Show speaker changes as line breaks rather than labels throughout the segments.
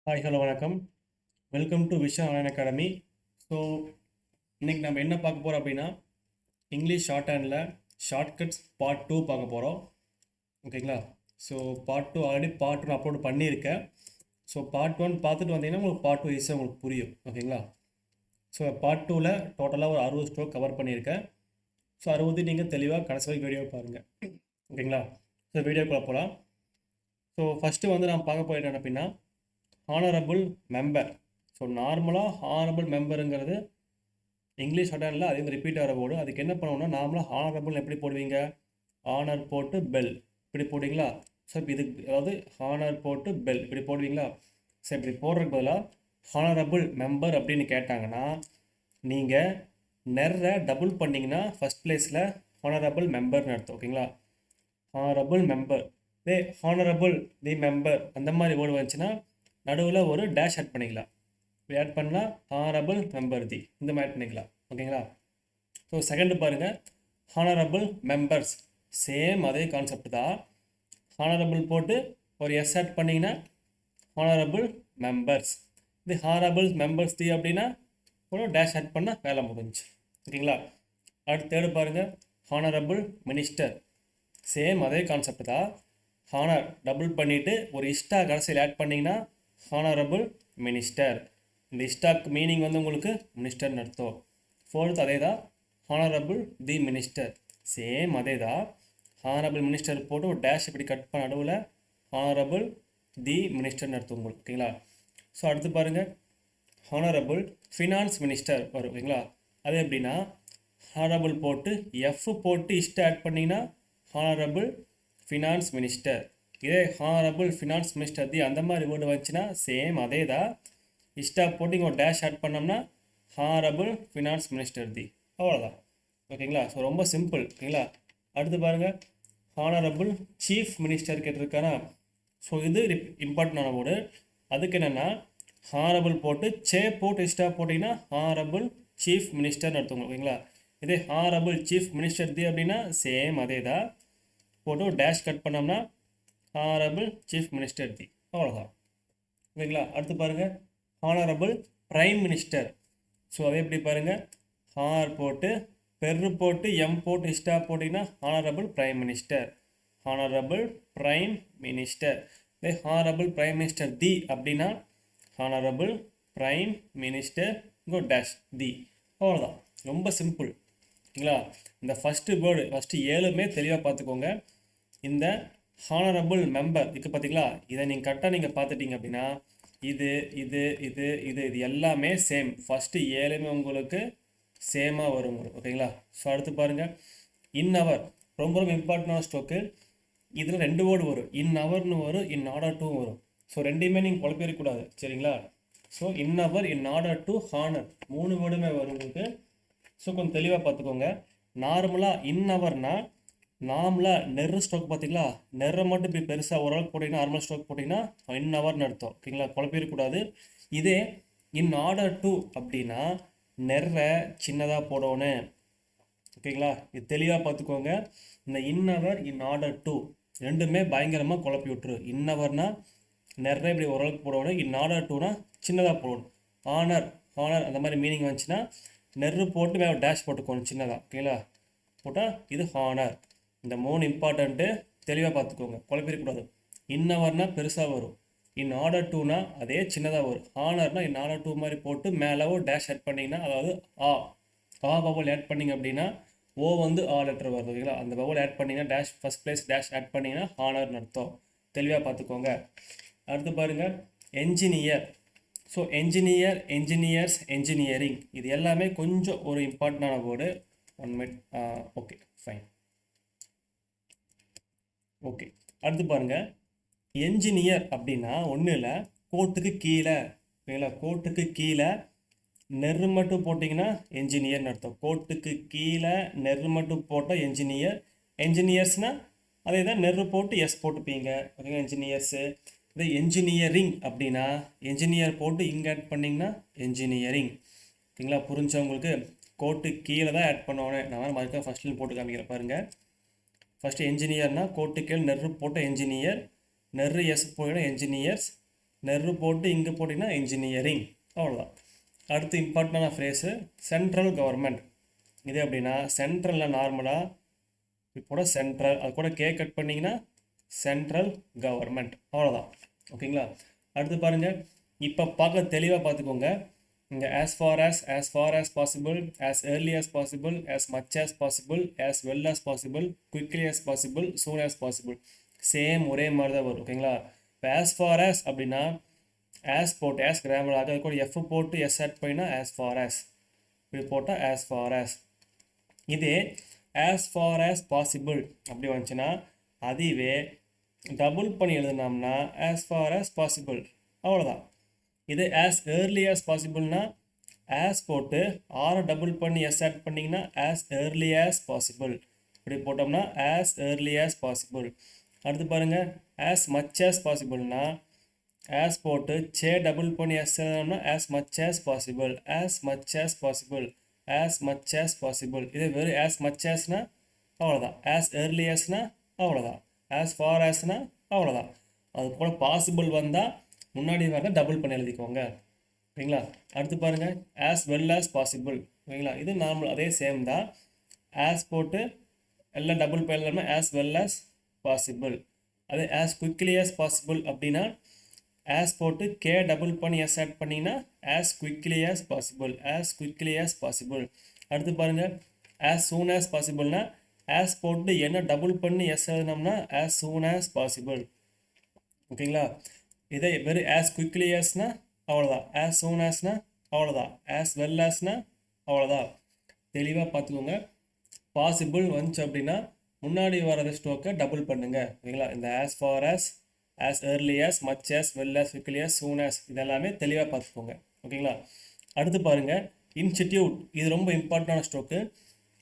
Hi hello வணக்கம். Welcome to vision online academy. So இன்னைக்கு நம்ம என்ன பார்க்க போகிறோம் அப்படின்னா English short handle shortcuts part 2 பார்க்க போகிறோம். ஓகேங்களா? So part 2 already part 1 upload பண்ணியிருக்கேன். ஸோ பார்ட் 1 பார்த்துட்டு வந்தீங்கன்னா உங்களுக்கு பார்ட் 2 ஈஸியாக உங்களுக்கு புரியும். ஓகேங்களா? ஸோ பார்ட் 2ல் டோட்டலாக ஒரு 60 ஸ்ட்ரோக் கவர் பண்ணியிருக்கேன். ஸோ 60 நீங்கள் தெளிவாக கடைசி வரைக்கும் வீடியோ பாருங்கள். ஓகேங்களா? ஸோ வீடியோக்குள்ளே போகலாம். ஸோ ஃபஸ்ட்டு வந்து நான் பார்க்க போயிட்டேன் அப்படின்னா ஹானரபிள் மெம்பர். ஸோ நார்மலாக ஹானரபிள் மெம்பருங்கிறது இங்கிலீஷ் ஹட்டனில் அதே மாதிரி ரிப்பீட் ஆகிற போர்டு. அதுக்கு என்ன பண்ணணும்னா நார்மலாக ஹானரபிள் எப்படி போடுவீங்க? ஹானர் போட்டு பெல் இப்படி போடுவீங்களா? ஸோ இப்போ இதுக்கு அதாவது ஹானர் போட்டு பெல் இப்படி போடுவீங்களா? ஸோ இப்படி போடுறதுக்கு பதிலாக ஹானரபிள் மெம்பர் அப்படின்னு கேட்டாங்கன்னா நீங்கள் நெர்ரை டபுள் பண்ணிங்கன்னா ஃபஸ்ட் பிளேஸில் ஹானரபிள் மெம்பர்னு அர்த்தம். ஓகேங்களா? ஹானரபிள் மெம்பர் ஹானரபிள் தி மெம்பர் அந்த மாதிரி வேர்டு வந்துச்சுன்னா நடுவில் ஒரு டேஷ் ஆட் பண்ணிக்கலாம். இப்படி ஆட் பண்ணால் ஹானரபிள் மெம்பர் தி இந்த மாதிரி ஆட் பண்ணிக்கலாம். ஓகேங்களா? ஸோ செகண்டு பாருங்கள், ஹானரபிள் மெம்பர்ஸ் சேம் அதே கான்செப்ட் தான். ஹானரபிள் போட்டு ஒரு எஸ் ஆட் பண்ணிங்கன்னா ஹானரபிள் மெம்பர்ஸ். இது ஹானரபிள் மெம்பர்ஸ் தி அப்படின்னா ஒரு டேஷ் ஆட் பண்ணால் வேலை முடிஞ்சு. ஓகேங்களா? அடுத்து தேர்டு பாருங்கள், ஹானரபிள் மினிஸ்டர் சேம் அதே கான்செப்ட் தான். ஹானர் டபுள் பண்ணிவிட்டு ஒரு இஷ்டா கடைசியில் ஆட் பண்ணிங்கன்னா ஹானரபிள் மினிஸ்டர். இந்த இஷ்டாக்கு மீனிங் வந்து உங்களுக்கு மினிஸ்டர்னு அர்த்தம். ஃபோர்த் அதே தான், ஹானரபிள் தி மினிஸ்டர் சேம் அதே தான். ஹானரபிள் மினிஸ்டர் போட்டு ஒரு டேஷ் இப்படி கட் பண்ண நடுவில் ஹானரபிள் தி மினிஸ்டர்னு அர்த்தம் உங்களுக்கு. ஓகேங்களா? ஸோ அடுத்து பாருங்கள், ஹானரபிள் ஃபினான்ஸ் மினிஸ்டர் வரும். ஓகேங்களா? அது எப்படின்னா ஹானரபிள் போட்டு எஃப் போட்டு இஷ்ட ஆட் பண்ணிங்கன்னா ஹானரபிள் ஃபினான்ஸ் மினிஸ்டர். இதே ஹானரபிள் ஃபினான்ஸ் மினிஸ்டர் தி அந்த மாதிரி வேர்டு வந்துச்சுன்னா சேம் அதே தான். இஷ்டா போட்டு இங்கே ஒரு டேஷ் ஆட் பண்ணோம்னா ஹானரபிள் ஃபினான்ஸ் மினிஸ்டர் தி, அவ்வளோதான். ஓகேங்களா? ஸோ ரொம்ப சிம்பிள். ஓகேங்களா? அடுத்து பாருங்கள், ஹானரபிள் சீஃப் மினிஸ்டர் கேட்டிருக்கானா? ஸோ இது இம்பார்ட்டண்டான வேர்டு. அதுக்கு என்னென்னா ஹானரபிள் போட்டு சே போட்டு இஷ்டா போட்டிங்கன்னா ஹானரபிள் சீஃப் மினிஸ்டர்னு அர்த்தம். ஓகேங்களா? இதே ஹானரபிள் சீஃப் மினிஸ்டர் தி அப்படின்னா சேம் அதே தான். போட்டு ஒரு டேஷ் கட் பண்ணோம்னா ஹானரபிள் சீஃப் மினிஸ்டர் தி, அவ்வளோதான். ஓகேங்களா? அடுத்து பாருங்கள், ஹானரபிள் பிரைம் மினிஸ்டர். ஸோ அதே எப்படி பாருங்கள், ஹார் போட்டு பெரு போட்டு எம் போட்டு இஷ்டா போட்டிங்கன்னா honourable prime minister. Honourable prime minister. இதே ஹானரபிள் பிரைம் மினிஸ்டர் தி அப்படின்னா ஹானரபிள் பிரைம் மினிஸ்டர் கோ டேஷ் தி, அவ்வளோதான். ரொம்ப சிம்பிள். ஓகேங்களா? இந்த ஃபஸ்ட்டு வேர்டு ஃபஸ்ட்டு 7மே தெளிவாக பார்த்துக்கோங்க. இந்த ஹானரபிள் மெம்பர் இதுக்கு பார்த்தீங்களா, இதை நீங்கள் கரெக்டாக நீங்கள் பார்த்துட்டீங்க அப்படின்னா இது இது இது இது இது எல்லாமே சேம். ஃபஸ்ட்டு 7மே உங்களுக்கு சேமாக வரும். ஓகேங்களா? ஸோ அடுத்து பாருங்கள், இன் அவர் ரொம்ப ரொம்ப இம்பார்ட்டண்டான ஸ்ட்ரோக்கு. இதில் 2 வேர்டு வரும், இன் அவர்னு வரும், இன் ஆர்டர் டூ வரும். ஸோ ரெண்டையுமே நீங்கள் குழப்பிடக்கூடாது. சரிங்களா? So in hour, in order to, honour 3 வேர்டுமே வரும் உங்களுக்கு. ஸோ கொஞ்சம் தெளிவாக பார்த்துக்கோங்க. நார்மலாக இன் அவர்னா நார்மலாக நெரு ஸ்ட்ரோக் பார்த்தீங்களா, நெரை மட்டும் இப்படி பெருசாக ஓரளவுக்கு போட்டிங்கன்னா நார்மல் ஸ்ட்ரோக் போட்டிங்கன்னா இன் அவர்னு அர்த்தம். ஓகேங்களா? குழப்பிடக்கூடாது. இதே இன் ஆர்டர் டூ அப்படின்னா நெரை சின்னதாக போடணும். ஓகேங்களா? இது தெளிவாக பார்த்துக்கோங்க. இந்த இன் அவர், இன் ஆர்டர் டூ ரெண்டுமே பயங்கரமாக குழப்பி விட்டுரு. இன் அவர்னா நெரை இப்படி ஓரளவுக்கு போடணும், இன் ஆர்டர் டூனா சின்னதாக போடணும். ஆனர் ஹானர் அந்த மாதிரி மீனிங் வந்துச்சுன்னா நெரு போட்டு மேலே டேஷ் போட்டுக்கணும் சின்னதாக. ஓகேங்களா? போட்டால் இது ஹானர். இந்த 3 இம்பார்ட்டண்ட்டு தெளிவாக பார்த்துக்கோங்க, குழப்பிடக்கூடாது. இன் அவர்னா பெருசாக வரும், இன் ஆர்டர் டூனா அதே சின்னதாக வரும். ஹானர்னா இன் ஆர்டர் டூ மாதிரி போட்டு மேலே ஒரு டேஷ் ஆட் பண்ணிங்கன்னா, அதாவது ஆ பவல் ஆட் பண்ணிங்க அப்படின்னா ஓ வந்து ஆ லெட்டர் வருது. ஓகேங்களா? அந்த பவல் ஆட் பண்ணிங்கன்னா dash first place dash add பண்ணிங்கன்னா ஹானர்னு அர்த்தம். தெளிவாக பார்த்துக்கோங்க. அடுத்து பாருங்கள், engineer. So engineer, engineers, engineering இது எல்லாமே கொஞ்சம் ஒரு இம்பார்ட்டண்டான word. 1 minute. Okay fine. Okay அடுத்து பாருங்கள், என்ஜினியர் அப்படின்னா ஒன்றும் இல்லை, கோட்டுக்கு கீழே. ஓகேங்களா? கோட்டுக்கு கீழே நெரு மட்டும் போட்டிங்கன்னா என்ஜினியர்னு அர்த்தம். கோட்டுக்கு கீழே நெரு மட்டும் போட்டால் என்ஜினியர். என்ஜினியர்ஸ்னால் அதே தான், நெரு போட்டு எஸ் போட்டுப்பீங்க. ஓகேங்களா? என்ஜினியர்ஸு. இது என்ஜினியரிங் அப்படின்னா என்ஜினியர் போட்டு இங்கே ஆட் பண்ணிங்கன்னா என்ஜினியரிங். ஓகேங்களா? புரிஞ்சவங்களுக்கு கோட்டு கீழே தான் ஆட் பண்ணுவோன்னு நான் மறுக்க ஃபஸ்ட்லேயும் போட்டு காமிக்கிறேன் பாருங்கள். ஃபஸ்ட்டு என்ஜினியர்னால் கோட்டு கீழே நெரு போட்ட என்ஜினியர், நெரு எஸ் போயிடும் என்ஜினியர்ஸ். நெரு போட்டு இங்கே போட்டிங்கன்னா இன்ஜினியரிங், அவ்வளோதான். அடுத்து இம்பார்ட்டண்டான ஃப்ரேஸு சென்ட்ரல் கவர்மெண்ட். இது அப்படின்னா சென்ட்ரலில் நார்மலாக இப்போ சென்ட்ரல், அது கூட கே கட் பண்ணிங்கன்னா சென்ட்ரல் கவர்மெண்ட், அவ்வளோதான். ஓகேங்களா. அடுத்து பாருங்கள், இப்போ பார்க்க தெளிவாக பார்த்துக்கோங்க. இங்கே as far as possible, as early as possible, as much as possible, as well as possible, quickly as possible, soon as possible, same ஒரே மாதிரி தான் வரும். ஓகேங்களா. இப்போ as far as அப்படின்னா as போட்டு as கிராமர் ஆக அது கூட எஃப் போட்டு எஸ் ஆட் பண்ணினா as far as, இப்படி போட்டால் as far as. இதே as far as possible அப்படி வந்துச்சுன்னா அதுவே டபுள் பண்ணி எழுதுனோம்னா as far as possible, அவ்வளோதான். இது as early as possibleனா as போட்டு ஆரை டபுள் பண்ணி எஸ் ஆட் பண்ணிங்கன்னா as early as possible, இப்படி போட்டோம்னா as early as possible. அடுத்து பாருங்கள், as much as possibleனா as போட்டு சே டபுள் பண்ணி எஸ் எழுதணும்னா as much as possible, as much as possible, as much as possible. இது வெறும் as much asனா அவ்வளோதான், as early asனா அவ்வளோதான், as far asனா அவ்வளோதான். அது போல் பாசிபிள் வந்தால் முன்னாடி வரதான் டபுள் பண்ணி எழுதிக்கோங்க. ஓகேங்களா. அடுத்து பாருங்கள், as well as possible. ஓகேங்களா. இது நார்மல் அதே சேம் தான். as போட்டு எல்லாம் டபுள் பண்ணி எழுதணும்னா as well as possible. அதே as quickly as possible அப்படின்னா as போட்டு கே டபுள் பண்ணி எஸ் ஆட் பண்ணிங்கன்னா as quickly as possible, as quickly as possible. அடுத்து பாருங்கள், as soon as possibleனா as போட்டு என்ன டபுள் பண்ணி S எழுதினோம்னா as soon as possible. ஓகேங்களா. இதே வெறும் as quickly asனா அவ்வளோதான், as soon asனா அவ்வளோதான், as well asனா அவ்வளோதான். தெளிவாக பார்த்துக்கோங்க. பாசிபிள் வந்துச்சு அப்படின்னா முன்னாடி வர ஸ்டோக்கை டபுள் பண்ணுங்க. ஓகேங்களா. இந்த as far as early as, much as, well as, quickly as, soon as இதெல்லாமே தெளிவாக பார்த்துக்கோங்க. ஓகேங்களா. அடுத்து பாருங்கள், இன்ஸ்டிடியூட். இது ரொம்ப இம்பார்ட்டண்டான ஸ்ட்ரோக்கு,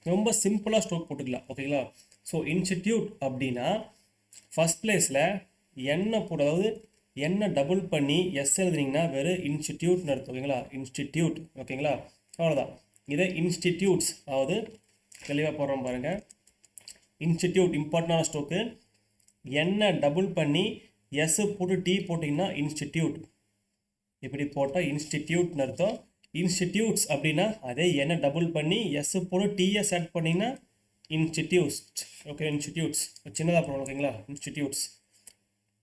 ரொம்ப சிம்பிளாக ஸ்ட்ரோக் போட்டுக்கலாம். ஓகேங்களா. ஸோ இன்ஸ்டிடியூட் அப்படின்னா ஃபஸ்ட் பிளேஸில் என்ன போட, அதாவது என்ன டபுள் பண்ணி எஸ் எழுதுனீங்கன்னா வெறும் இன்ஸ்டிடியூட்னு அர்த்தம். ஓகேங்களா. இன்ஸ்டிடியூட். ஓகேங்களா. அவ்வளோதான். இதை இன்ஸ்டிடியூட்ஸ், அதாவது தெளிவாக போடுறோம் பாருங்கள். இன்ஸ்டிடியூட் இம்பார்ட்டண்டான ஸ்ட்ரோக்கு, என்ன டபுள் பண்ணி எஸ் போட்டு டி போட்டிங்கன்னா இன்ஸ்டிடியூட், இப்படி போட்டால் இன்ஸ்டிடியூட்னு அர்த்தம். இன்ஸ்டிடியூட்ஸ் அப்படின்னா அதே என்ன டபுள் பண்ணி எஸ் போட்டு டிஎஸ் ஆட் பண்ணிங்கன்னா இன்ஸ்டிடியூட்ஸ். ஓகே, இன்ஸ்டிடியூட்ஸ் சின்னதாக போடணும். ஓகேங்களா. இன்ஸ்டிடியூட்ஸ்.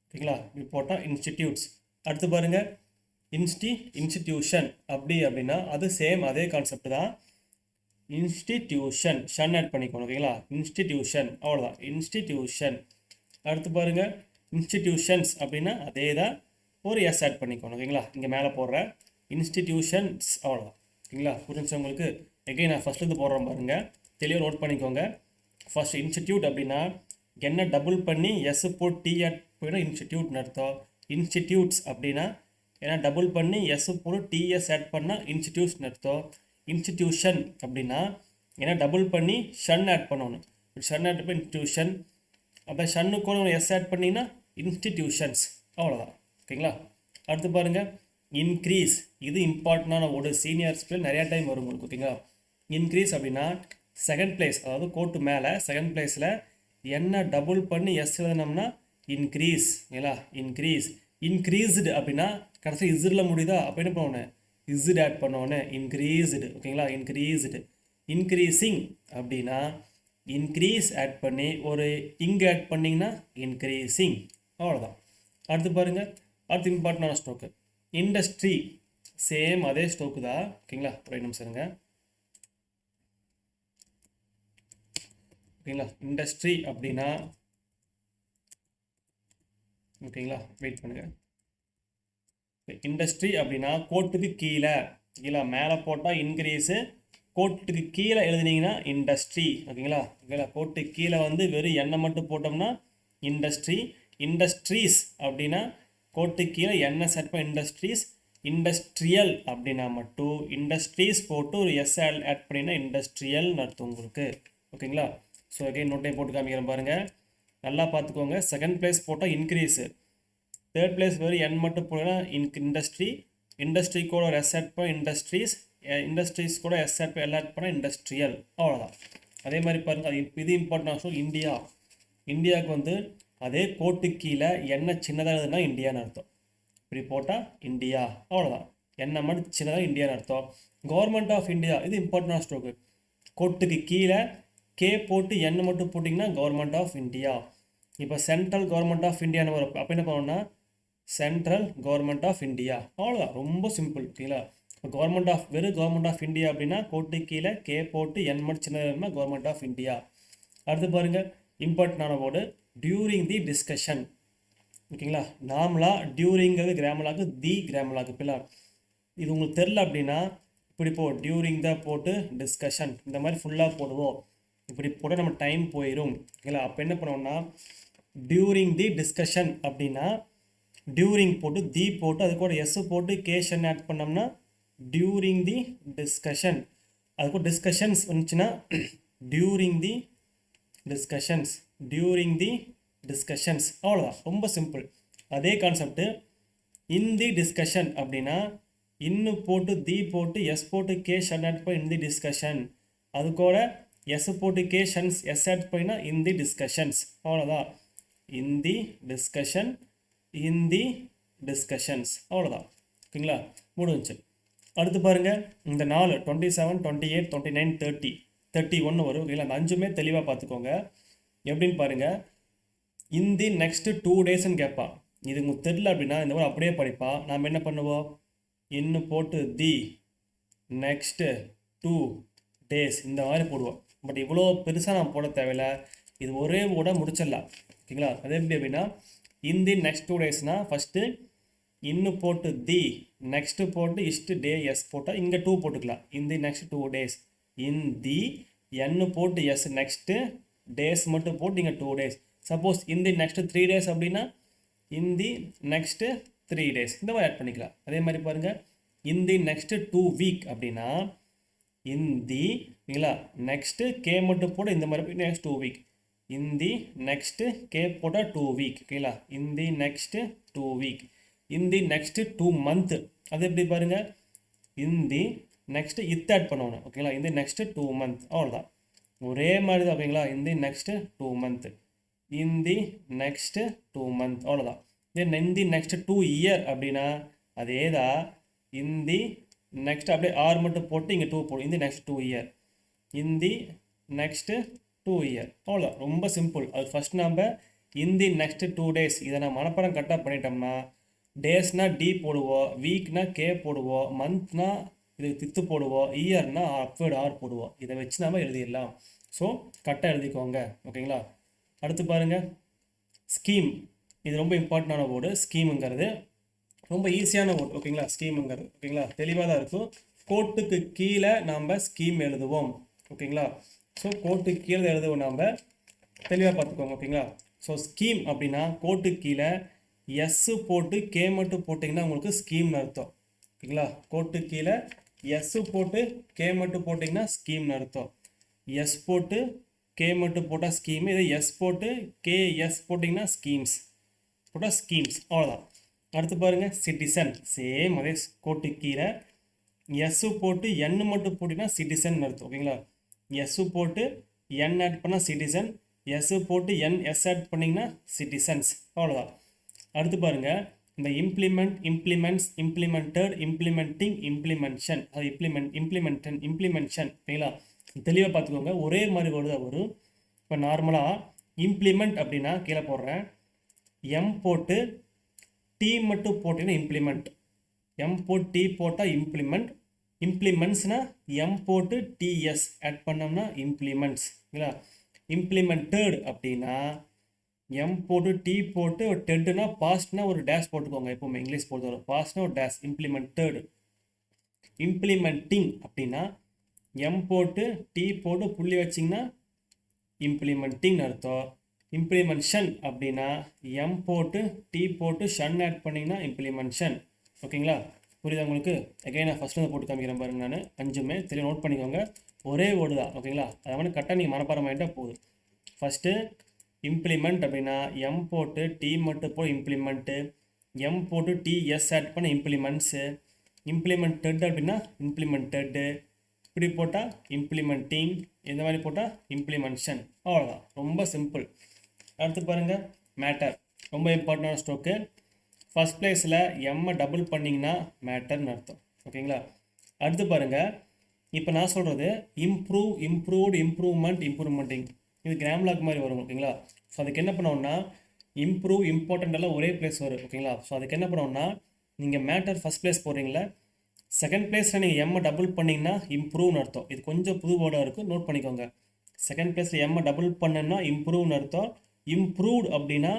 ஓகேங்களா. இப்படி போட்டால் இன்ஸ்டிடியூட்ஸ். அடுத்து பாருங்கள், இன்ஸ்டிடியூஷன் அப்படி அப்படின்னா அது சேம் அதே கான்செப்ட் தான். இன்ஸ்டிடியூஷன் ஷன் ஆட் பண்ணிக்கணும். ஓகேங்களா. இன்ஸ்டிடியூஷன், அவ்வளோதான், இன்ஸ்டிடியூஷன். அடுத்து பாருங்கள், இன்ஸ்டிடியூஷன்ஸ் அப்படின்னா அதே தான், ஒரு எஸ் ஆட் பண்ணிக்கணும். ஓகேங்களா. இங்கே மேலே போடுற இன்ஸ்டிடியூஷன்ஸ், அவ்வளோதான். ஓகேங்களா. புரிஞ்சவங்களுக்கு எகைன் நான் ஃபஸ்ட்லேருந்து போடுறேன் பாருங்கள், தெளிவாக நோட் பண்ணிக்கோங்க. ஃபர்ஸ்ட் இன்ஸ்டிடியூட் அப்படின்னா என்ன டபுள் பண்ணி எஸ் போட்டு டி ஆட் போய்டும் இன்ஸ்டிடியூட்னு அர்த்தம். இன்ஸ்டிடியூட்ஸ் அப்படின்னா ஏன்னா டபுள் பண்ணி எஸ் போட்டு டிஎஸ் ஆட் பண்ணால் இன்ஸ்டிடியூட்ஸ்னு அர்த்தம். இன்ஸ்டிடியூஷன் அப்படின்னா ஏன்னா டபுள் பண்ணி ஷன் ஆட் பண்ணணும், ஷன் ஆட் பண்ணி இன்ஸ்டிடியூஷன். அப்போ ஷன்னுக்கு கூட எஸ் ஆட் பண்ணிங்கன்னா இன்ஸ்டிடியூஷன்ஸ், அவ்வளோதான். ஓகேங்களா. அடுத்து பாருங்கள், இன்க்ரீஸ். இது இம்பார்ட்டண்டான ஒரு சீனியர் ஸ்பில் நிறையா டைம் வரும் உங்களுக்கு. ஓகேங்களா. இன்க்ரீஸ் அப்படின்னா செகண்ட் பிளேஸ், அதாவது கோட்டு மேலே செகண்ட் பிளேஸில் என்ன டபுள் பண்ணி எஸ் எழுதினோம்னா இன்க்ரீஸ். ஓகேங்களா. இன்க்ரீஸ். இன்க்ரீஸ்டு அப்படின்னா கடைசி இஸ்டில் முடியுதா, அப்போ என்ன பண்ணணும், இஸ்டு ஆட் பண்ணோன்னு இன்க்ரீஸ்டு. ஓகேங்களா. இன்க்ரீஸ்டு. இன்க்ரீஸிங் அப்படின்னா இன்க்ரீஸ் ஆட் பண்ணி ஒரு இங்கே ஆட் பண்ணிங்கன்னா இன்க்ரீஸிங், அவ்வளோதான். அடுத்து பாருங்கள், அடுத்து இம்பார்ட்டண்டான ஸ்ட்ரோக்கு இண்டஸ்ட்ரி. சேம் அதே ஸ்ட்ரோக்கு தான். ஓகேங்களா. ஒரு நிமிஷம். ஓகேங்களா. இண்டஸ்ட்ரி அப்படின்னா ஓகேங்களா, வெயிட் பண்ணுங்கள். இண்டஸ்ட்ரி அப்படின்னா கோட்டுக்கு கீழே, ஓகேங்களா, மேலே போட்டால் இன்க்ரீஸு, கோட்டுக்கு கீழே எழுதுனீங்கன்னா இண்டஸ்ட்ரி. ஓகேங்களா. ஓகேங்களா. கோட்டுக்கு கீழே வந்து வெறும் எண்ணெய் மட்டும் போட்டோம்னா இண்டஸ்ட்ரி. இண்டஸ்ட்ரீஸ் அப்படின்னா கோட்டுக்கு கீழே எண்ணெய் செட் பண்ண இண்டஸ்ட்ரீஸ். இண்டஸ்ட்ரியல் அப்படின்னா மட்டும் இண்டஸ்ட்ரீஸ் போட்டு ஒரு எஸ் ஆட் பண்ணினா இண்டஸ்ட்ரியல்னு அர்த்தம் உங்களுக்கு. ஓகேங்களா. ஸோ அகைன் நோட்டையும் போட்டு காமிக்கிறேன் பாருங்கள், நல்லா பார்த்துக்கோங்க. செகண்ட் பிளேஸ் போட்டால் இன்க்ரீஸு, தேர்ட் பிளேஸ் வெறும் என் மட்டும் போனால் இண்டஸ்ட்ரி. இண்டஸ்ட்ரி கூட ஒரு எஸ் ஆட் பண்ண இண்டஸ்ட்ரீஸ், இண்டஸ்ட்ரீஸ் கூட எஸ் ஆட் பண்ண எல்லாம் பண்ணால் இண்டஸ்ட்ரியல், அவ்வளோதான். அதே மாதிரி பாருங்கள், இது இம்பார்ட்டன்ட். ஸோ இந்தியா, இந்தியாவுக்கு வந்து அதே கோட்டு கீழே என்ன சின்னதாக இருந்ததுன்னா இந்தியான்னு அர்த்தம். இப்படி போட்டால் இந்தியா, அவ்வளோதான். என்ன மட்டும் சின்னதாக இந்தியான்னு அர்த்தம். கவர்மெண்ட் ஆஃப் இந்தியா, இது இம்பார்ட்டன்டான ஸ்ட்ரோக்கு. கோட்டுக்கு கீழே கே போட்டு என் மட்டும் போட்டிங்கன்னா கவர்மெண்ட் ஆஃப் இந்தியா. இப்போ சென்ட்ரல் கவர்மெண்ட் ஆஃப் இந்தியான்னு வரும். அப்போ என்ன பண்ணணும்னா சென்ட்ரல் கவர்மெண்ட் ஆஃப் இந்தியா, அவ்வளோதான். ரொம்ப சிம்பிள், ஓகேங்களா. இப்போ கவர்மெண்ட் ஆஃப் வெறும் கவர்மெண்ட் ஆஃப் இந்தியா அப்படின்னா கோட்டு கீழே கே போட்டு என் மட்டும் சின்னதாக கவர்மெண்ட் ஆஃப் இந்தியா. அடுத்து பாருங்கள், இம்பார்ட்டண்டான வேர்டு டியூரிங் தி டிஸ்கஷன், ஓகேங்களா. நார்மலாக டியூரிங்கிறது கிராமலாக்கு, தி கிராமலாக்கு பிள்ளை. இது உங்களுக்கு தெரில அப்படின்னா இப்படி டியூரிங் த போட்டு டிஸ்கஷன் இந்த மாதிரி ஃபுல்லாக போடுவோம். இப்படி போட்டால் நம்ம டைம் போயிடும், ஓகேங்களா. அப்போ என்ன பண்ணுவோம்னா டியூரிங் தி டிஸ்கஷன் அப்படின்னா டியூரிங் போட்டு தி போட்டு அது கூட எஸ் போட்டு கேஷன் ஆட் பண்ணோம்னா டியூரிங் தி டிஸ்கஷன். அது கூட டிஸ்கஷன்ஸ் வந்துச்சுன்னா during the discussions, during the discussions, அவ்வளோதான். ரொம்ப சிம்பிள். அதே கான்செப்ட்டு இன் தி டிஸ்கஷன் அப்படின்னா இன்னு போட்டு தி போட்டு எஸ் போட்டு கே ஷன் ஆட் பண்ணி இன் தி டிஸ்கஷன். அது கூட எஸ் போட்டு கே ஷன்ஸ் எஸ் ஆட் பண்ணினா இன் தி டிஸ்கஷன்ஸ், அவ்வளோதான். இன் தி டிஸ்கஷன், இன் தி டிஸ்கஷன்ஸ், அவ்வளோதான், ஓகேங்களா. முடிஞ்சு. அடுத்து பாருங்கள், இந்த 4 27 28 29 30 31 வரும், ஓகேங்களா. அந்த 5மே தெளிவாக பார்த்துக்கோங்க. எப்படின்னு பாருங்கள், இன் தி நெக்ஸ்ட்டு 2 டேஸ்ன்னு கேட்பான். இது உங்களுக்கு தெரியல அப்படின்னா இந்த மாதிரி அப்படியே படிப்பான். நாம் என்ன பண்ணுவோம், இன்னு போட்டு தி நெக்ஸ்ட்டு 2 டேஸ் இந்த மாதிரி போடுவோம். பட் இவ்வளோ பெருசாக நான் போட தேவையில்லை, இது ஒரே கூட முடிச்சிடலாம், ஓகேங்களா. அதே எப்படி அப்படின்னா இன் தி நெக்ஸ்ட் 2 டேஸ்னால் ஃபஸ்ட்டு இன்னு போட்டு தி நெக்ஸ்ட்டு போட்டு இஸ்ட்டு டே எஸ் போட்டால் இங்கே 2 போட்டுக்கலாம். இன் தி நெக்ஸ்ட் 2 டேஸ், இன் தி என்னு போட்டு எஸ் நெக்ஸ்ட்டு டேஸ் மட்டும் போட்டு இங்கே 2 days. Suppose in the next 3 days அப்படின்னா இன் தி நெக்ஸ்ட்டு 3 டேஸ் இந்த மாதிரி ஆட் பண்ணிக்கலாம். அதே மாதிரி பாருங்கள், இன் தி நெக்ஸ்ட்டு 2 வீக் அப்படின்னா இன் தி, ஓகேங்களா, நெக்ஸ்ட்டு கே மட்டும் போட இந்த மாதிரி next 2 week. In the next K போட்டால் 2 வீக், ஓகேங்களா. இன் the next 2 week. In the next 2 month, அது எப்படி பாருங்கள், இன் தி நெக்ஸ்ட்டு இத் ஆட் பண்ணணும், ஓகேங்களா. இன் தி நெக்ஸ்ட்டு 2 மந்த், அவ்வளோதான். ஒரே மாதிரி தான், ஓகேங்களா. இன் the next 2 month, in the next 2 month, அவ்வளோதான். தென் இன் தி நெக்ஸ்ட்டு 2 இயர் அப்படின்னா அதே தான். இன் தி நெக்ஸ்ட் அப்படியே ஆர் மட்டும் போட்டு இங்கே 2 போடும். In the next 2 year, in the next 2 year, அவ்வளோதான். ரொம்ப சிம்பிள். அது ஃபஸ்ட் நம்ம இன் தி நெக்ஸ்ட்டு 2 டேஸ் இதை நான் மனப்பாடம் கரெக்டாக பண்ணிட்டோம்னா டேஸ்னால் டி போடுவோம், வீக்னா கே போடுவோம், மந்த்னா இது தித்து போடுவோம், இயர்னா அப்வேர்டு ஆர் போடுவோம். இதை வச்சு நம்ம எழுதிடலாம். ஸோ கரெக்டாக எழுதிக்கோங்க, ஓகேங்களா. அடுத்து பாருங்கள், ஸ்கீம். இது ரொம்ப இம்பார்ட்டண்டான வேர்டு. ஸ்கீமுங்கிறது ரொம்ப ஈஸியான வேர்டு, ஓகேங்களா. ஸ்கீமுங்கிறது, ஓகேங்களா, தெளிவாக தான் இருக்கும். கோட்டுக்கு கீழே நாம் ஸ்கீம் எழுதுவோம், ஓகேங்களா. ஸோ கோட்டுக்கு கீழே எழுதுவோம், நாம் தெளிவாக பார்த்துக்கோங்க, ஓகேங்களா. ஸோ ஸ்கீம் அப்படின்னா கோட்டுக்கு கீழே எஸ்ஸு போட்டு கே மட்டும் போட்டிங்கன்னா உங்களுக்கு ஸ்கீம்னு அர்த்தம், ஓகேங்களா. கோட்டு கீழே எஸ்ஸு போட்டு கே மட்டும் போட்டிங்கன்னா ஸ்கீம்னு அர்த்தம். எஸ் போட்டு கே மட்டும் போட்டால் ஸ்கீமு, இதை எஸ் போட்டு கே எஸ் போட்டிங்கன்னா ஸ்கீம்ஸ் போட்டால் ஸ்கீம்ஸ், அவ்வளோதான். அடுத்து பாருங்கள், சிட்டிசன். சேம் அதே கோட்டு கீழே எஸ்ஸு போட்டு என்னு மட்டும் போட்டிங்கன்னா சிட்டிசன் அர்த்தம், ஓகேங்களா. எஸ்ஸு போட்டு என் ஆட் பண்ணால் சிட்டிசன், எஸ்ஸு போட்டு என் எஸ் ஆட் பண்ணிங்கன்னா சிட்டிசன்ஸ், அவ்வளோதான். அடுத்து பாருங்கள், இந்த இம்ப்ளிமெண்ட், இம்ப்ளிமெண்ட்ஸ், இம்ப்ளிமெண்டட், இம்ப்ளிமெண்டிங், இம்ப்ளிமென்ஷன், அது இம்ப்ளிமென்ஷன், ஓகேங்களா. தெளிவாக பார்த்துக்கோங்க. ஒரே மாதிரி வேர்டு தான் வரும். இப்போ நார்மலாக இம்ப்ளிமெண்ட் அப்படின்னா கீழே போடுறேன், எம் போட்டு டி மட்டும் போட்டிங்கன்னா இம்ப்ளிமெண்ட், எம் போட்டு டி போட்டால் இம்ப்ளிமெண்ட், இம்ப்ளிமெண்ட்ஸ்னால் எம் போட்டு டிஎஸ் ஆட் பண்ணோம்னா இம்ப்ளிமெண்ட்ஸ், ஓகேங்களா. இம்ப்ளிமெண்டட் அப்படின்னா எம் போட்டு டி போட்டு ஒரு டெட்டுனா பாஸ்ட்னா ஒரு டேஷ் போட்டுக்கோங்க. எப்போவுமே இங்கிலீஷ் பொறுத்தவரை பாஸ்ட்னா ஒரு டேஷ். இம்ப்ளிமெண்டட். இம்ப்ளிமெண்டிங் அப்படின்னா எம் போட்டு டி போட்டு புள்ளி வச்சிங்கன்னா இம்ப்ளிமெண்டிங் அர்த்தம். இம்ப்ளிமென்ஷன் அப்படின்னா எம் போட்டு டி போட்டு ஷன் ஆட் பண்ணிங்கன்னா இம்ப்ளிமென்ஷன், ஓகேங்களா. புரியுதா உங்களுக்கு? அகைன் நான் ஃபஸ்ட்டு போட்டு காமிக்கிறேன் பாருங்க. நான் 5மே தெளிவாக நோட் பண்ணிக்கோங்க. ஒரே வேர்டு தான், ஓகேங்களா. அதை வந்து கரெக்டாக நீங்கள் மனப்பாடம் பண்ணிட்டால் போதும். ஃபஸ்ட்டு இம்ப்ளிமெண்ட் அப்படின்னா எம் போட்டு டி மட்டும் போய் இம்ப்ளிமெண்ட்டு, எம் போட்டு டிஎஸ் ஆட் பண்ண இம்ப்ளிமெண்ட்ஸு, இம்ப்ளிமெண்டட் அப்படின்னா இம்ப்ளிமெண்டடு, இப்படி போட்டால் இம்ப்ளிமெண்டிங், இந்த மாதிரி போட்டால் இம்ப்ளிமென்ஷன், அவ்வளோதான். ரொம்ப சிம்பிள். அடுத்து பாருங்கள், மேட்டர். ரொம்ப இம்பார்ட்டண்டான ஸ்ட்ரோக்கு. ஃபஸ்ட் பிளேஸில் எம்மை டபுள் பண்ணிங்கன்னா மேட்டர்னு அர்த்தம். ஓகேங்களா? அடுத்து பாருங்கள், இப்போ நான் சொல்கிறது இம்ப்ரூவ், இம்ப்ரூவ்டு, இம்ப்ரூவ்மெண்ட், இம்ப்ரூவ்மெண்டிங், இது கிராம்லாக் மாதிரி வரும். ஓகேங்களா? ஸோ அதுக்கு என்ன பண்ணோம்னா இம்ப்ரூவ், இம்பார்ட்டண்ட் எல்லாம் ஒரே பிளேஸ் வரும். ஓகேங்களா? ஸோ அதுக்கு என்ன பண்ணோம்னா நீங்கள் மேட்டர் ஃபஸ்ட் பிளேஸ் போடுறீங்களா, செகண்ட் பிளேஸில் நீங்கள் எம்மை டபுள் பண்ணிங்கன்னா இம்ப்ரூவ்னு அர்த்தம். இது கொஞ்சம் புது வேர்டாக இருக்குது, நோட் பண்ணிக்கோங்க. செகண்ட் பிளேஸில் எம்மை டபுள் பண்ணுன்னா இம்ப்ரூவ்னு அர்த்தம். இம்ப்ரூவ்டு அப்படின்னா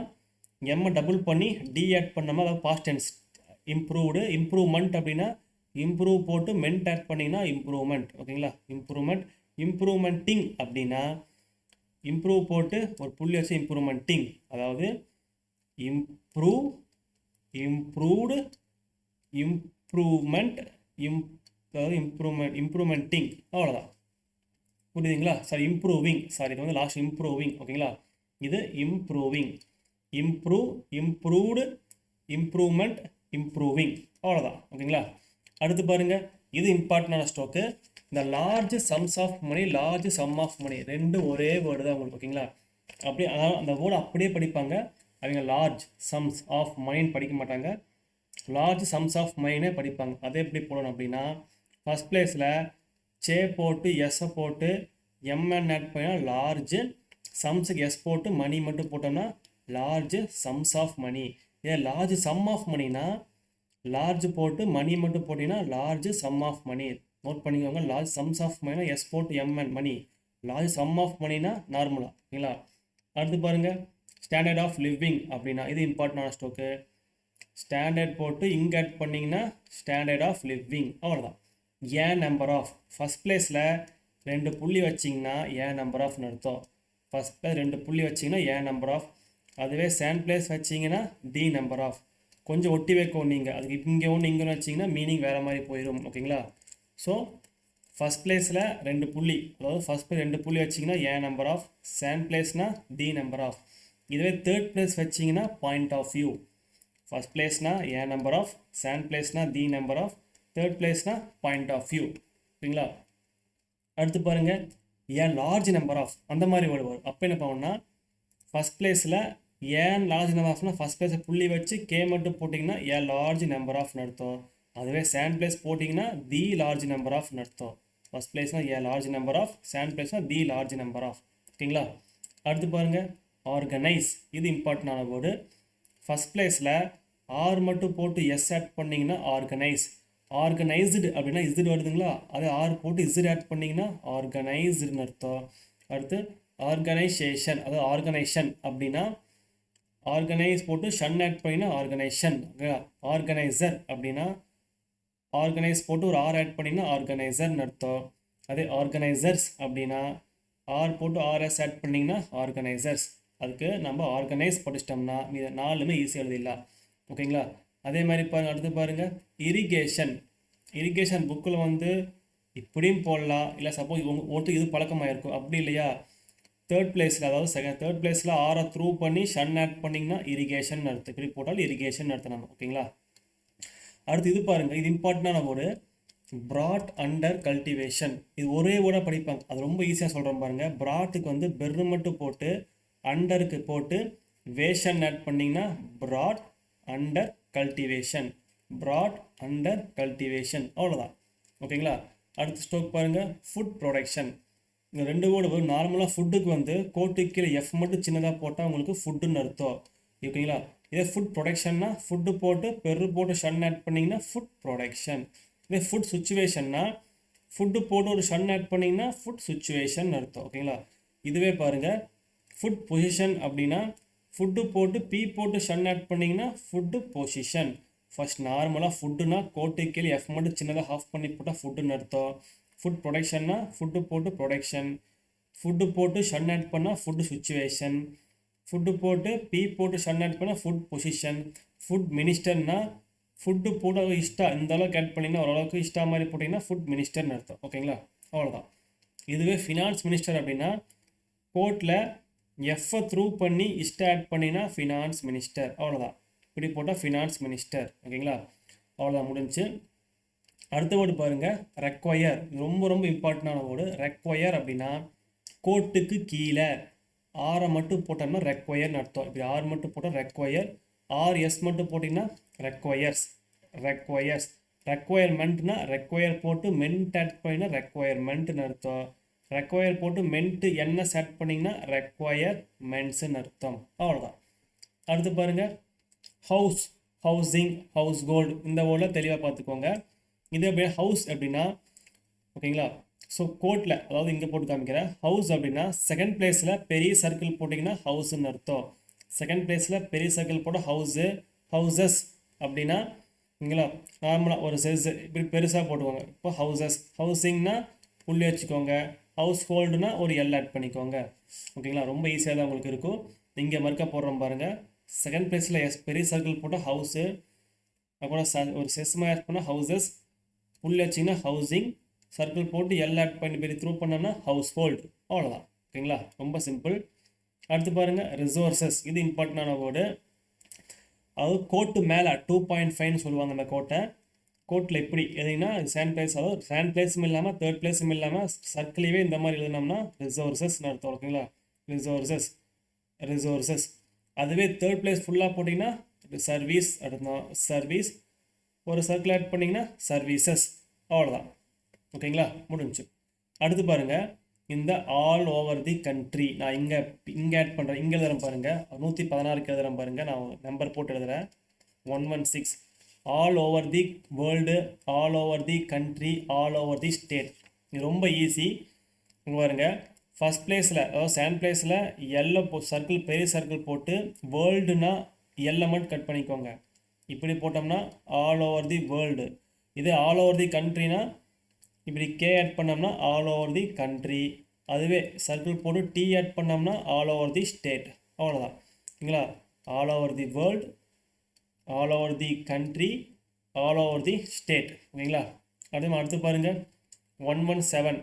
எம்மை டபுள் பண்ணி டி ஆட் பண்ணாமல், அதாவது பாஸ்ட் டென்ஸ். இம்ப்ரூவ்டு. இம்ப்ரூவ்மெண்ட் அப்படின்னா இம்ப்ரூவ் போட்டு மென்ட் ஆட் பண்ணிங்கன்னா இம்ப்ரூவ்மெண்ட். ஓகேங்களா? இம்ப்ரூவ்மெண்ட். இம்ப்ரூவ்மெண்டிங் அப்படின்னா இம்ப்ரூவ் போட்டு ஒரு புள்ளி வச்சு இம்ப்ரூவ்மெண்டிங், அதாவது இம்ப்ரூவ், இம்ப்ரூவ்டு, இம்ப்ரூவ்மெண்ட், அதாவது இம்ப்ரூவ்மெண்டிங், அவ்வளோதான். புரியுதுங்களா? Sorry, improving. சாரி, இது வந்து லாஸ்ட் இம்ப்ரூவிங். ஓகேங்களா? இது improving. Improve, improved, improvement, improving, அவ்வளோதான். ஓகேங்களா? அடுத்து பாருங்கள், இது இம்பார்ட்டண்டான ஸ்டோக்கு. இந்த large sums of money, large sum of money ரெண்டும் ஒரே வேர்டு தான் உங்களுக்கு. ஓகேங்களா? அப்படியே அதாவது அந்த வேர்டு அப்படியே படிப்பாங்க அவங்க. லார்ஜ் சம்ஸ் ஆஃப் மணின்னு படிக்க மாட்டாங்க, லார்ஜ் சம்ஸ் ஆஃப் மணினே படிப்பாங்க. அதே எப்படி போடணும் அப்படின்னா ஃபஸ்ட் பிளேஸில் சே போட்டு எஸ்ஸை போட்டு எம்என் ஆட் பண்ணால் லார்ஜ், சம்ஸுக்கு எஸ் போட்டு மணி மட்டும் போட்டோம்னா லார்ஜ் சம்ஸ் ஆஃப் மணி. ஏன் லார்ஜ் சம் ஆஃப் மணினா லார்ஜ் போட்டு மணி மட்டும் போட்டிங்கன்னா large sum of money. Note பண்ணிக்கோங்க. லார்ஜ் சம்ஸ் ஆஃப் மணினா எஸ் போட்டு M N money, large sum of மணினா நார்மலாக. ஓகேங்களா? அடுத்து பாருங்கள், ஸ்டாண்டர்ட் ஆஃப் லிவிங் அப்படின்னா இது இம்பார்ட்டண்டான ஸ்டோக்கு. ஸ்டாண்டர்ட் போட்டு இங்கே ஆட் பண்ணிங்கன்னா ஸ்டாண்டர்ட் ஆஃப் லிவிங், அவ்வளோதான். ஏன் நம்பர் ஆஃப் ஃபஸ்ட் பிளேஸில் 2 புள்ளி வச்சிங்கன்னா ஏன் நம்பர் ஆஃப்னு அர்த்தம். ஃபஸ்ட் பிளேஸ் 2 புள்ளி வச்சிங்கன்னா ஏன் நம்பர் ஆஃப். அதுவே செகண்ட் பிளேஸ் வச்சிங்கன்னா டி நம்பர் ஆஃப். கொஞ்சம் ஒட்டி வைக்கும் நீங்கள், அதுக்கு இங்கே ஒன்று இங்கே ஒன்று வச்சிங்கன்னா மீனிங் வேறு மாதிரி போயிடும். ஓகேங்களா? ஸோ ஃபஸ்ட் பிளேஸில் 2 புள்ளி, அதாவது ஃபஸ்ட் பிளேஸ் 2 புள்ளி வச்சிங்கன்னா ஏன் நம்பர் ஆஃப், செகண்ட் பிளேஸ்னால் டி நம்பர் ஆஃப். இதுவே தேர்ட் பிளேஸ் வச்சிங்கன்னா பாயிண்ட் ஆஃப் வியூ. ஃபஸ்ட் பிளேஸ்னா ஏன் நம்பர் ஆஃப், செகண்ட் பிளேஸ்னா தி நம்பர் ஆஃப், தேர்ட் பிளேஸ்னா பாயிண்ட் ஆஃப் வியூ. ஓகேங்களா? அடுத்து பாருங்கள், ஏன் லார்ஜ் நம்பர் ஆஃப் அந்த மாதிரி வரும். அப்போ என்ன பண்ணணும்னா ஃபஸ்ட் பிளேஸில் ஏன் லார்ஜ் நம்பர் ஆஃப்னா ஃபஸ்ட் பிளேஸை புள்ளி வச்சு கே மட்டும் போட்டிங்கன்னா ஏ லார்ஜ் நம்பர் ஆஃப்னு அர்த்தம். அதுவே செகண்ட் பிளேஸ் போட்டிங்கன்னா தி லார்ஜ் நம்பர் ஆஃப்னு அர்த்தம். ஃபஸ்ட் பிளேஸ்னால் a large number of, second பிளேஸ்னால் தி லார்ஜ் நம்பர் ஆஃப். ஓகேங்களா? அடுத்து பாருங்கள், ஆர்கனைஸ். இது இம்பார்ட்டண்டான வேர்டு. ஃபஸ்ட் பிளேஸில் ஆர் மட்டும் போட்டு எஸ் ஆட் பண்ணிங்கன்னா ஆர்கனைஸ். ஆர்கனைஸ்டு அப்படின்னா இஸ்டு வருதுங்களா, அதே ஆர் போட்டு இஸ்டு ஆட் பண்ணிங்கன்னா ஆர்கனைஸ்டுன்னு அர்த்தம். அடுத்து ஆர்கனைசேஷன், அதாவது ஆர்கனைசேஷன் அப்படின்னா ஆர்கனைஸ் போட்டு ஷன் ஆட் பண்ணிங்கன்னா ஆர்கனைசேஷன். ஆர்கனைசர் அப்படின்னா ஆர்கனைஸ் போட்டு ஒரு ஆர் ஆட் பண்ணிங்கன்னா ஆர்கனைசர்னு அர்த்தம். அதே ஆர்கனைசர்ஸ் அப்படின்னா ஆர் போட்டு ஆர்எஸ் ஆட் பண்ணிங்கன்னா ஆர்கனைசர்ஸ். அதுக்கு நம்ம ஆர்கனைஸ் படிச்சிட்டோம்னா இது 4மே ஈஸியாக எழுதிடலாம். ஓகேங்களா? அதே மாதிரி பாருங்கள், அடுத்து பாருங்கள், இரிகேஷன். இரிகேஷன் புக்கில் வந்து இப்படியும் போடலாம், இல்லை சப்போஸ் ஒருத்தருக்கு இது பழக்கமாக இருக்கும், அப்படி இல்லையா தேர்ட் பிளேஸில், அதாவது தேர்ட் பிளேஸில் ஆரை த்ரூ பண்ணி ஷன் ஆட் பண்ணிங்கன்னா இரிகேஷன் அர்த்தம். இப்படி போட்டாலும் இரிகேஷன் அர்த்தம் நம்ம. ஓகேங்களா? அடுத்து இது பாருங்கள், இது இம்பார்ட்டண்டான வேர்டு, ப்ராட் அண்டர் கல்டிவேஷன். இது ஒரே வேர்டாக படிப்பாங்க, அது ரொம்ப ஈஸியாக சொல்கிறேன் பாருங்கள். ப்ராட்டுக்கு வந்து பெர்ரு மட்டும் போட்டு அண்டருக்கு போட்டு வேஷன் ஆட் பண்ணிங்கன்னா brought under cultivation. Brought under cultivation, அவ்வளோதான். ஓகேங்களா? அடுத்த ஸ்டோக் பாருங்கள், ஃபுட் ப்ரொடக்ஷன். இந்த 2 வேர்டு வரும். நார்மலாக ஃபுட்டுக்கு வந்து கோட்டுக்கு கீழே எஃப் மட்டும் சின்னதாக போட்டால் உங்களுக்கு ஃபுட்டுன்னு அர்த்தம். ஓகேங்களா? இதே ஃபுட் ப்ரொடக்ஷன்னா ஃபுட்டு போட்டு பெரு போட்டு ஷன் ஆட் பண்ணிங்கன்னா ஃபுட் ப்ரொடக்ஷன். இதே ஃபுட் சுச்சுவேஷன்னா ஃபுட்டு போட்டு ஒரு ஷன் ஆட் பண்ணிங்கன்னா ஃபுட் சுச்சுவேஷன் அர்த்தம். ஓகேங்களா? இதுவே பாருங்கள், ஃபுட் பொசிஷன் அப்படின்னா ஃபுட்டு போட்டு பி போட்டு ஷன் ஆட் பண்ணிங்கன்னா ஃபுட்டு பொசிஷன். ஃபஸ்ட் நார்மலாக ஃபுட்டுனா கோட்டுக்கு கீழே எஃப் மட்டும் சின்னதாக ஆஃப் பண்ணி போட்டால் ஃபுட்டுன்னு அர்த்தம். ஃபுட் ப்ரொடக்ஷன்னா ஃபுட்டு போட்டு ப்ரொடக்ஷன், ஃபுட்டு போட்டு ஷன் ஆட் பண்ணால் ஃபுட்டு சுச்சுவேஷன், ஃபுட்டு போட்டு பி போட்டு ஷன் ஆட் பண்ணால் ஃபுட் பொசிஷன். ஃபுட் மினிஸ்டர்னா ஃபுட்டு போட்டு அது இஷ்டா இந்த அளவுக்கு ஆட் பண்ணிங்கன்னா ஓரளவுக்கு இஷ்டா மாதிரி போட்டிங்கன்னா ஃபுட் மினிஸ்டர்னு அர்த்தம். ஓகேங்களா? அவ்வளோதான். இதுவே ஃபினான்ஸ் மினிஸ்டர் அப்படின்னா கோர்ட்டில் எஃப்ஐ த்ரூ பண்ணி இஷ்டா ஆட் பண்ணிங்கன்னா ஃபினான்ஸ் மினிஸ்டர், அவ்வளோதான். இப்படி போட்டால் ஃபினான்ஸ் மினிஸ்டர். ஓகேங்களா? அவ்வளோதான், முடிஞ்சு. அடுத்த வேர்டு பாருங்கள், ரெக்வயர். ரொம்ப ரொம்ப இம்பார்ட்டண்டான வேர்டு. ரெக்வயர் அப்படின்னா கோட்டுக்கு கீழே ஆரை மட்டும் போட்டோம்னா ரெக்வயர்னு அர்த்தம். இப்படி ஆர் மட்டும் போட்டால் ரெக்வயர், ஆர்எஸ் மட்டும் போட்டிங்கன்னா ரெக்வயர்ஸ். ரெக்வயர்ஸ் ரெக்வயர்மெண்ட்னா ரெக்வயர் போட்டு மென்ட் ஆட் பண்ணிங்கன்னா ரெக்வயர்மெண்ட்னு அர்த்தம். ரெக்வயர் போட்டு மென்ட்டு என்எஸ் ஆட் பண்ணிங்கன்னா ரெக்வயர்மெண்ட்ஸ்ன்னு அர்த்தம். அவ்வளோதான். அடுத்து பாருங்கள் ஹவுஸ், ஹவுசிங், ஹவுஸ் கோல்டு, இந்த வேர்டில் தெளிவாக பார்த்துக்கோங்க. இது அப்படியே ஹவுஸ் அப்படின்னா ஓகேங்களா. ஸோ கோட்டில் அதாவது இங்கே போட்டு காமிக்கிறேன். ஹவுஸ் அப்படின்னா செகண்ட் பிளேஸில் பெரிய சர்க்கிள் போட்டிங்கன்னா ஹவுஸ்ன்னு அர்த்தம். செகண்ட் பிளேஸில் பெரிய சர்க்கிள் போட ஹவுஸு. ஹவுசஸ் அப்படின்னா ஓகேங்களா நார்மலாக ஒரு செஸ் இப்படி பெருசாக போட்டுக்கோங்க. இப்போ ஹவுசஸ். ஹவுசிங்னா புள்ளி வச்சுக்கோங்க. ஹவுஸ் ஹோல்டுனா ஒரு எல் ஆட் பண்ணிக்கோங்க. ஓகேங்களா ரொம்ப ஈஸியாக தான் உங்களுக்கு இருக்கும். இங்கே மறுக்க போடுறோம் பாருங்கள். செகண்ட் பிளேஸில் பெரிய சர்க்கிள் போட்டால் ஹவுஸு, அப்புறம் ஒரு செஸ்மாக ஆட் பண்ணால் ஹவுசஸ், புள்ளி வச்சிங்கன்னா ஹவுசிங், சர்க்கிள் போட்டு எல் ஆட் பண்ணி பெரிய த்ரூ பண்ணோம்னா ஹவுஸ் ஹோல்டு. அவ்வளோதான். ஓகேங்களா ரொம்ப சிம்பிள். அடுத்து பாருங்கள் ரிசோர்ஸஸ். இது இம்பார்ட்டண்டான வேர்டு. அதாவது கோட்டு மேலே 2.5ன்னு சொல்லுவாங்க. அந்த கோட்டை கோட்டில் எப்படி எதுனா செகண்ட் பிளேஸ், அதாவது செகண்ட் பிளேஸும் இல்லாமல் தேர்ட் பிளேஸும் இல்லாமல் சர்க்கிளையே இந்த மாதிரி எழுதினோம்னா ரிசோர்ஸஸ்ன்னு அர்த்தம். ஓகேங்களா ரிசோர்ஸஸ். ரிசோர்ஸஸ். அதுவே தேர்ட் பிளேஸ் ஃபுல்லாக போட்டிங்கன்னா சர்வீஸ் அர்த்தம். சர்வீஸ். ஒரு சர்க்கிள் ஆட் பண்ணிங்கன்னா சர்வீசஸ். அவ்வளோதான். ஓகேங்களா முடிஞ்சு. அடுத்து பாருங்கள் இந்த ஆல் ஓவர் தி கண்ட்ரி. நான் இங்கே ஆட் பண்ணுறேன். இங்கே எழுதுறேன் பாருங்கள். 116க்கு எழுதுறேன் பாருங்கள். நான் நம்பர் போட்டு எழுதுகிறேன். 116. All over the world, all over the country, all over the state. இது ரொம்ப ஈஸி. இங்கே பாருங்கள் ஃபஸ்ட் பிளேஸில் அதாவது செகண்ட் பிளேஸில் எல்லை சர்க்கிள் பெரிய சர்க்கிள் போட்டு வேர்ல்டுனா எல்லை மட்டும் கட் பண்ணிக்கோங்க. இப்படி போட்டோம்னா ஆல் ஓவர் தி வேர்ல்டு. இது ஆல் ஓவர் தி கண்ட்ரினா இப்படி கே ஆட் பண்ணோம்னா ஆல் ஓவர் தி கண்ட்ரி. அதுவே சர்க்கிள் போட்டு டி ஆட் பண்ணோம்னா ஆல் ஓவர் தி ஸ்டேட். அவ்வளோதான். ஓகேங்களா all over the world, all over the country, all over the state. ஓகேங்களா அடுத்து பாருங்கள் 117.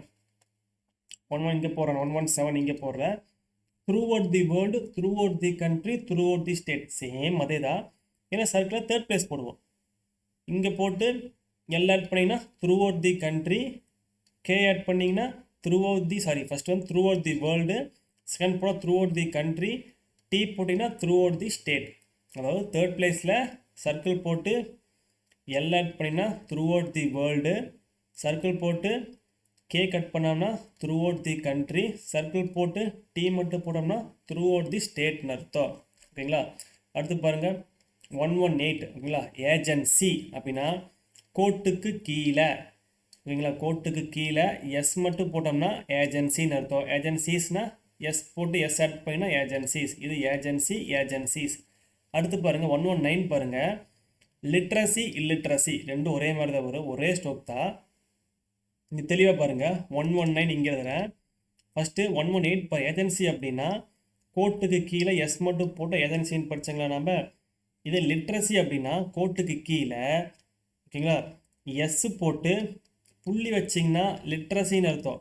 11 இங்கே போடுறேன். 117 இங்கே போடுறேன். Throughout the world, throughout the country, throughout the state. Same அதே தான். ஏன்னா சர்க்கிளில் தேர்ட் பிளேஸ் போடுவோம். இங்கே போட்டு எல் ஆட் பண்ணிங்கன்னா throughout the country, K add பண்ணிங்கன்னா த்ரூ அவுட் தி ஃபஸ்ட் வந்து throughout the world, second போட throughout the country, T போட்டிங்கன்னா த்ரூ அவுட் தி ஸ்டேட். அதாவது தேர்ட் பிளேஸில் சர்க்கிள் போட்டு எல் ஆட் பண்ணிங்கன்னா throughout the world, circle போட்டு K cut பண்ணோம்னா through out the country, circle போட்டு டி மட்டும் போட்டோம்னா த்ரூ அவுட் தி ஸ்டேட்னு அர்த்தம். ஓகேங்களா அடுத்து பாருங்கள் 118. ஓகேங்களா ஏஜென்சி அப்படின்னா கோட்டுக்கு கீழே. ஓகேங்களா கோட்டுக்கு கீழே எஸ் மட்டும் போட்டோம்னா ஏஜென்சின்னு அர்த்தம். ஏஜென்சிஸ்னால் எஸ் போட்டு எஸ் ஆட் பண்ணினா ஏஜென்சிஸ். இது ஏஜென்சி, ஏஜென்சிஸ். அடுத்து பாருங்கள் 119 பாருங்கள். லிட்ரஸி, இல்லிட்ரஸி ரெண்டும் ஒரே மாதிரி தான் வரும். ஒரே ஸ்டோக் தான். இங்கே தெளிவாக பாருங்கள். 119 இங்கே எழுதுறேன். ஃபஸ்ட்டு 118 ஏஜென்சி அப்படின்னா கோட்டுக்கு கீழே எஸ் மட்டும் போட்டு ஏஜென்சின்னு படித்தங்களா நம்ம. இது லிட்ரஸி அப்படின்னா கோட்டுக்கு கீழே ஓகேங்களா எஸ் போட்டு புள்ளி வச்சிங்கன்னா லிட்ரஸின்னு அர்த்தம்.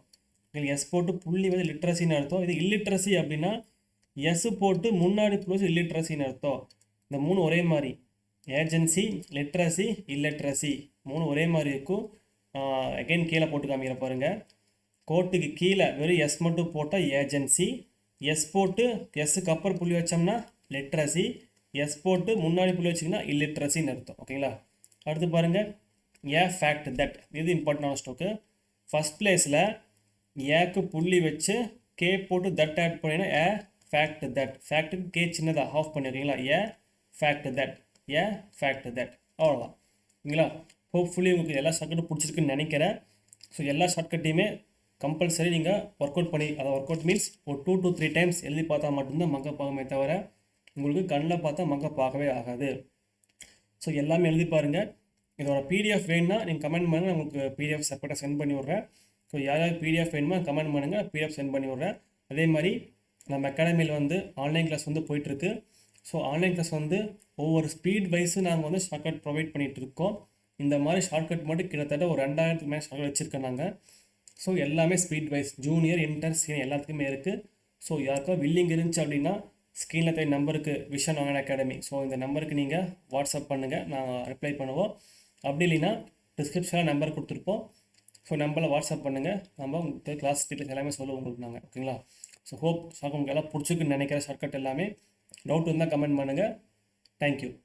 எஸ் போட்டு புள்ளி வந்து லிட்ரஸின்னு அர்த்தம். இது இல்லிட்ரஸி அப்படின்னா எஸ் போட்டு முன்னாடி ப்ளஸ் இல்லிட்ரஸின்னு அர்த்தம். இந்த மூணு ஒரே மாதிரி. ஏஜென்சி, லிட்ரஸி, இல்லிட்ரஸி மூணு ஒரே மாதிரி இருக்கும். அகைன் கீழே போட்டு காமிக்கிற பாருங்கள். கோட்டுக்கு கீழே வெறும் எஸ் மட்டும் போட்டால் ஏஜென்சி, எஸ் போட்டு எஸ்ஸுக்கு அப்புறம் புள்ளி வச்சோம்னா லிட்ரஸி, எஸ் போட்டு முன்னாடி புள்ளி வச்சிங்கன்னா இல்லிட்ரஸின்னு அர்த்தம். ஓகேங்களா அடுத்து பாருங்கள் ஏ ஃபேக்ட் தட். இது இம்பார்ட்டண்டான ஸ்டோக்கு. ஃபஸ்ட் பிளேஸில் ஏக்கு புள்ளி வச்சு கே போட்டு தட் ஆட் பண்ணிங்கன்னா ஏ ஃபேக்ட் தட். ஃபேக்ட்டுக்கு கே சின்னதாக ஆஃப் பண்ணிடுறீங்களா. A fact that, a fact that. அவ்வளோதான். ஓகேங்களா ஹோப்ஃபுல்லி உங்களுக்கு எல்லா ஷார்ட்கட்டும் பிடிச்சிருக்குன்னு நினைக்கிறேன். ஸோ எல்லா ஷார்ட்கட்டையுமே கம்பல்சரி நீங்கள் ஒர்க் அவுட் பண்ணி, அதை ஒர்க் அவுட் மீன்ஸ் ஒரு 2 to 3 டைம்ஸ் எழுதி பார்த்தா மட்டும்தான் மக்கப் ஆகுமே தவிர உங்களுக்கு கண்ணில் பார்த்தா மக்கப் ஆகவே ஆகாது. ஸோ எல்லாமே எழுதி பாருங்கள். இதோட பிடிஎஃப் வேணும்னா நீங்கள் கமெண்ட் பண்ணுங்கள். உங்களுக்கு பிடிஎஃப் செப்பரேட்டாக சென்ட் பண்ணி விட்றேன். ஸோ யாராவது பிடிஎஃப் வேணுமா கமெண்ட் பண்ணுங்கள், பிடிஎஃப் சென்ட் பண்ணி விட்றேன். அதே மாதிரி நம்ம அகாடமியில் வந்து ஆன்லைன் கிளாஸ் வந்து போயிட்டுருக்கு. ஸோ ஆன்லைன் கிளாஸ் வந்து ஒவ்வொரு ஸ்பீட் வைஸு நாங்கள் வந்து ஷார்ட்கட் ப்ரொவைட் பண்ணிகிட்ருக்கோம். இந்த மாதிரி ஷார்ட்கட் மட்டும் கிட்டத்தட்ட ஒரு 2000க்கு மேலே ஷார்ட்கட் வச்சுருக்கோம் நாங்கள். ஸோ எல்லாமே speed wise junior, inter, senior எல்லாத்துக்குமே இருக்குது. ஸோ யாருக்கா வில்லிங் இருந்துச்சு அப்படின்னா ஸ்க்ரீனில் தெரிய நம்பருக்கு விஷன் ஆன்லைன் அகாடமி. ஸோ இந்த நம்பருக்கு நீங்கள் வாட்ஸ்அப் பண்ணுங்கள், நாங்கள் ரிப்ளை பண்ணுவோம். அப்படி இல்லைன்னா டிஸ்கிரிப்ஷனில் நம்பர் கொடுத்துருப்போம். ஸோ நம்பரில் வாட்ஸ்அப் பண்ணுங்கள். நம்ம உங்களுக்கு கிளாஸ் டீட்டெயில்ஸ் எல்லாமே சொல்லுவோம் உங்களுக்கு நாங்கள். ஓகேங்களா ஸோ ஹோப் ஷார்ட் உங்களுக்கு எல்லாம் பிடிச்சிருக்குன்னு நினைக்கிற ஷார்ட்கட் எல்லாமே. டவுட் இருந்தால் கமெண்ட் பண்ணுங்கள். தேங்க்யூ.